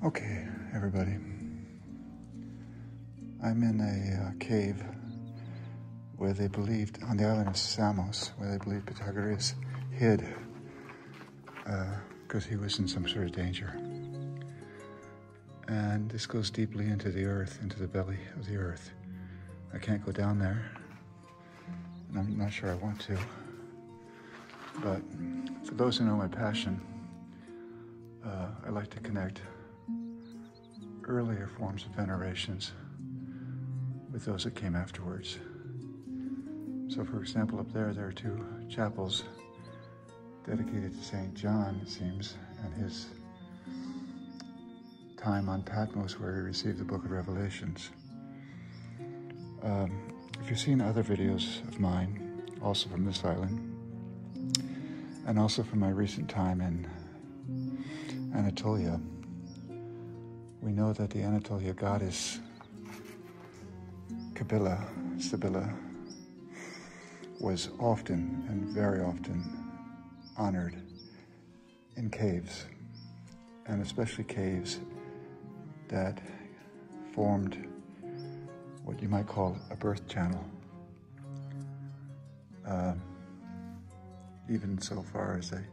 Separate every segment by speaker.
Speaker 1: Okay, everybody. I'm in a cave where they believed, on the island of Samos, where they believed Pythagoras hid because he was in some sort of danger. And this goes deeply into the earth, into the belly of the earth. I can't go down there, and I'm not sure I want to. But for those who know my passion, I like to connect earlier forms of venerations with those that came afterwards. So for example, up there are two chapels dedicated to St. John, it seems, and his time on Patmos where he received the book of Revelations. If you've seen other videos of mine, also from this island, and also from my recent time in Anatolia, we know that the Anatolia goddess Sibylla, was often and very often honored in caves, and especially caves that formed what you might call a birth channel, even so far as they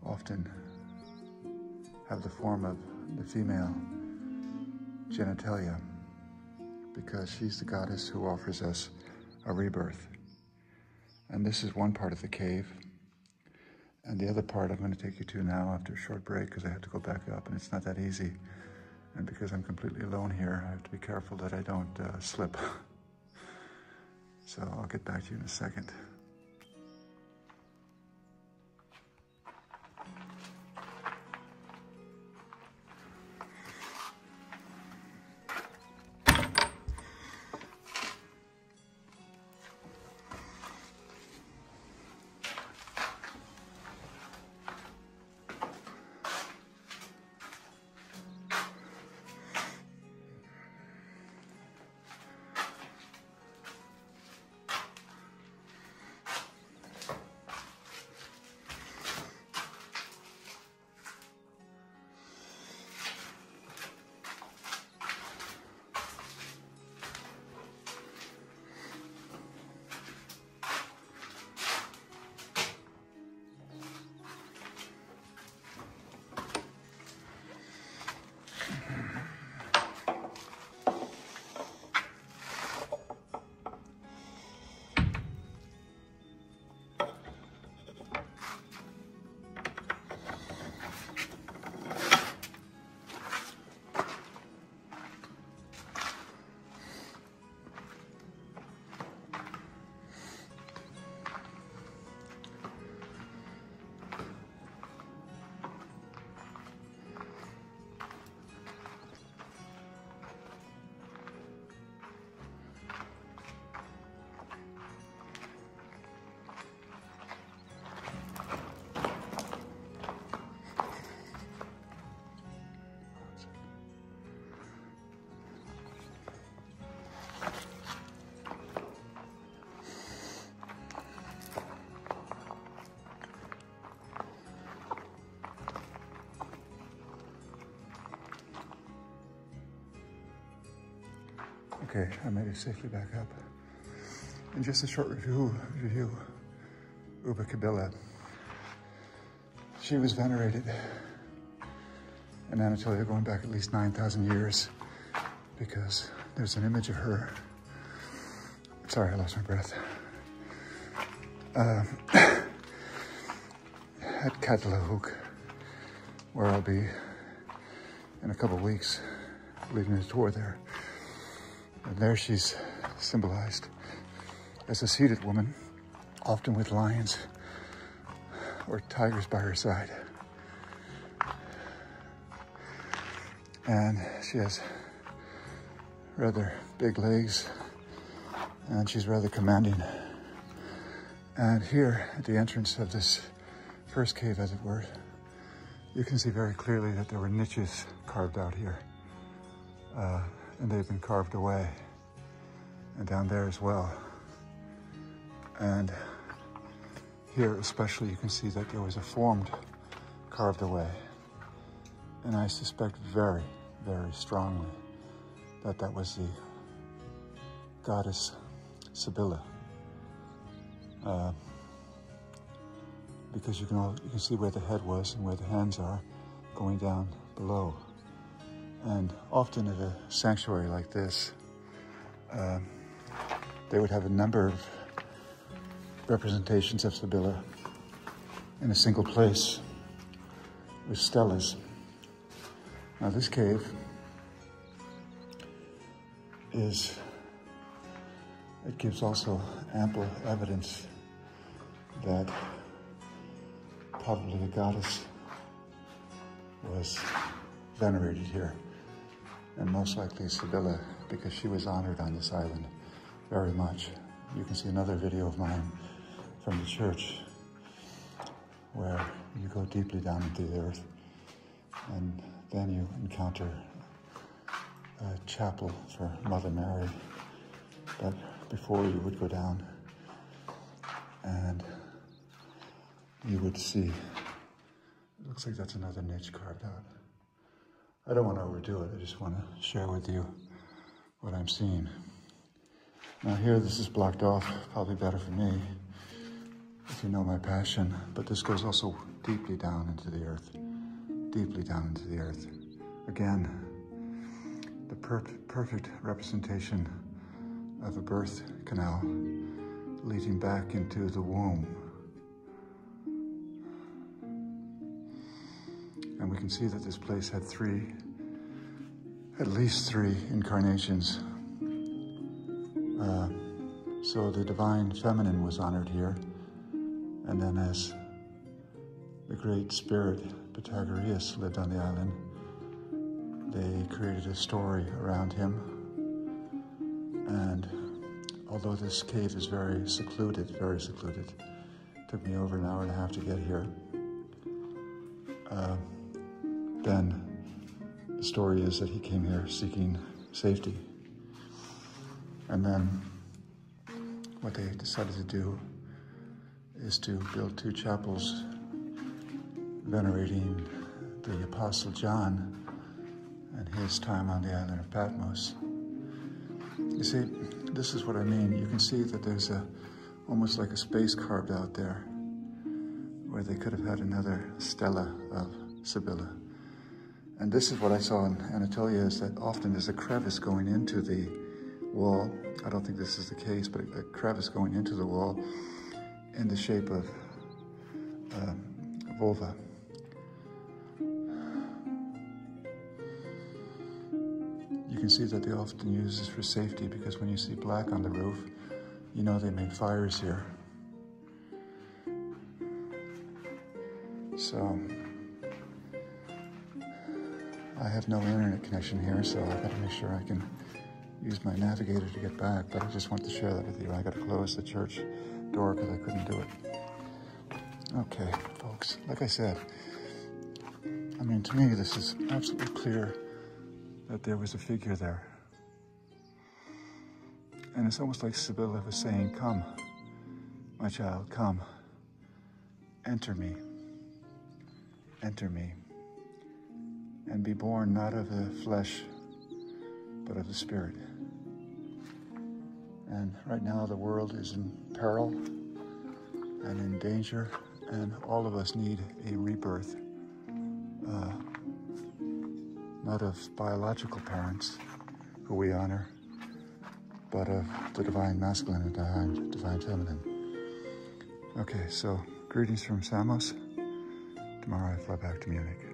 Speaker 1: often have the form of the female genitalia, because she's the goddess who offers us a rebirth. And this is one part of the cave. And the other part I'm going to take you to now after a short break, because I have to go back up, and it's not that easy. And because I'm completely alone here, I have to be careful that I don't slip. So I'll get back to you in a second. Okay, I made it safely back up. And just a short review, Uba Kabila. She was venerated in Anatolia going back at least 9,000 years, because there's an image of her. Sorry, I lost my breath. At Catalahuk, where I'll be in a couple of weeks, leading a tour there. And there she's symbolized as a seated woman, often with lions or tigers by her side. And she has rather big legs, and she's rather commanding. And here at the entrance of this first cave, as it were, you can see very clearly that there were niches carved out here. And they've been carved away, and down there as well. And here especially you can see that there was a formed carved away. And I suspect very, very strongly that that was the goddess Sibylla. Because you can see where the head was and where the hands are going down below. And often at a sanctuary like this, they would have a number of representations of Sibylla in a single place with stelas. Now this cave it gives also ample evidence that probably the goddess was venerated here, and most likely Sibylla, because she was honored on this island very much. You can see another video of mine from the church where you go deeply down into the earth, and then you encounter a chapel for Mother Mary. But before you would go down, and you would see, it looks like that's another niche carved out. I don't want to overdo it, I just want to share with you what I'm seeing. Now here, this is blocked off, probably better for me, if you know my passion, but this goes also deeply down into the earth, deeply down into the earth. Again, the perfect representation of a birth canal leading back into the womb. And we can see that this place had at least three incarnations. So the divine feminine was honored here. And then as the great spirit Pythagoras lived on the island, they created a story around him. And although this cave is very secluded, took me over an hour and a half to get here. Then the story is that he came here seeking safety. And then what they decided to do is to build two chapels venerating the Apostle John and his time on the island of Patmos. You see, this is what I mean. You can see that there's almost like a space carved out there where they could have had another stela of Sibylla. And this is what I saw in Anatolia, is that often there's a crevice going into the wall. I don't think this is the case, but a crevice going into the wall in the shape of vulva. You can see that they often use this for safety, because when you see black on the roof, you know they made fires here. So I have no internet connection here, so I gotta make sure I can use my navigator to get back, but I just want to share that with you. I gotta close the church door because I couldn't do it. Okay, folks, like I said, I mean, to me, this is absolutely clear that there was a figure there. And it's almost like Sibylla was saying, come, my child, come, enter me, and be born not of the flesh, but of the Spirit. And right now the world is in peril and in danger, and all of us need a rebirth, not of biological parents who we honor, but of the divine masculine and divine feminine. Okay, so greetings from Samos. Tomorrow I fly back to Munich.